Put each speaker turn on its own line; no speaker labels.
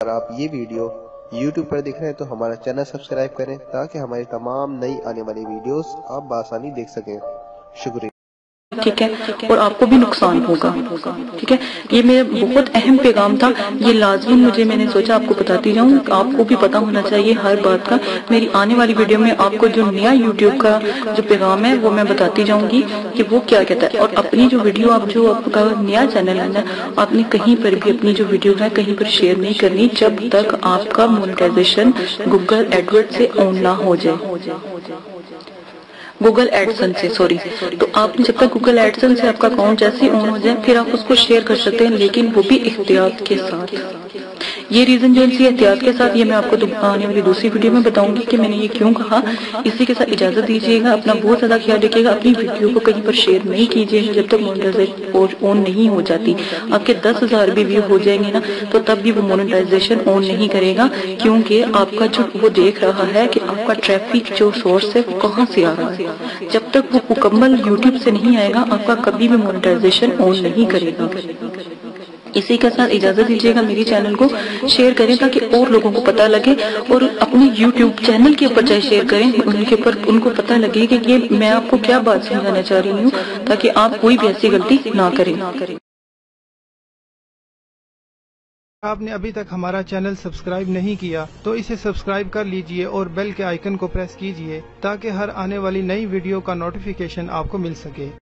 اگر آپ یہ ویڈیو YouTube پر دیکھ رہے ہیں تو ہمارا چینل سبسکرائب کریں تاکہ ہماری تمام نئی آنے والی ویڈیوز آپ بآسانی دیکھ سکیں۔ شکریہ۔
ٹھیک ہے، اور آپ کو بھی نقصان ہوگا۔ ٹھیک ہے، یہ میرا بہت اہم پیغام تھا، یہ لازماً میں نے سوچا آپ کو بتاتی جاؤں، آپ کو بھی پتا ہونا چاہیے ہر بات کا۔ میری آنے والی ویڈیو میں آپ کو جو نیا YouTube کا جو پیغام ہے وہ میں بتاتی جاؤں گی کہ وہ کیا کہتا ہے، اور اپنی جو ویڈیو آپ کا نیا چینل ہے نا، آپ نے کہیں پر بھی اپنی جو ویڈیو ہے کہیں پر شیئر نہیں کرنی جب تک آپ کا مونیٹائزیشن گوگل ایڈورڈ سے آن نہ ہو جائے، گوگل ایڈسن سے، سوری۔ تو آپ نے جب تک گوگل ایڈسن سے آپ کا اکاؤنٹ جیسے آن ہو جائے پھر آپ اس کو شیئر کر سکتے ہیں، لیکن وہ بھی احتیاط کے ساتھ۔ یہ ریزن جو اسی احتیاط کے ساتھ، یہ میں آپ کو آنے والی دوسری ویڈیو میں بتاؤں گی کہ میں نے یہ کیوں کہا۔ اسی کے ساتھ اجازت دیجیے گا، اپنا بہت زیادہ خیال رکھیے گا، اپنی ویڈیو کو کہیں پر شیئر نہیں کیجیے گا جب تک مونیٹائزیشن آن نہیں ہو جاتی۔ آپ کے 10,000 بھی ویو ہو جائیں گے نا تو تب بھی وہ مونیٹائزیشن آن نہیں کرے گا، کیونکہ آپ کا جو وہ دیکھ رہا ہے کہ آپ کا ٹریفک جو سورس ہے وہ کہاں سے آ رہا ہے۔ جب تک وہ مکمل YouTube سے نہیں آئے گا آپ کا کبھی بھی مونیٹائزیشن آن نہیں کرے گا۔ اسی کے ساتھ اجازت دیجیے گا، میری چینل کو شیئر کریں تاکہ اور لوگوں کو پتہ لگے، اور اپنے YouTube چینل کے اوپر چاہے شیئر کریں، ان کے اوپر ان کو پتہ لگے کہ یہ میں آپ کو کیا بات سمجھانا چاہ رہی ہوں، تاکہ آپ کوئی بھی ایسی غلطی نہ کریں۔
آپ نے ابھی تک ہمارا چینل سبسکرائب نہیں کیا تو اسے سبسکرائب کر لیجئے اور بیل کے آئیکن کو پریس کیجئے تاکہ ہر آنے والی نئی ویڈیو کا نوٹیفیکیشن آپ کو مل سکے۔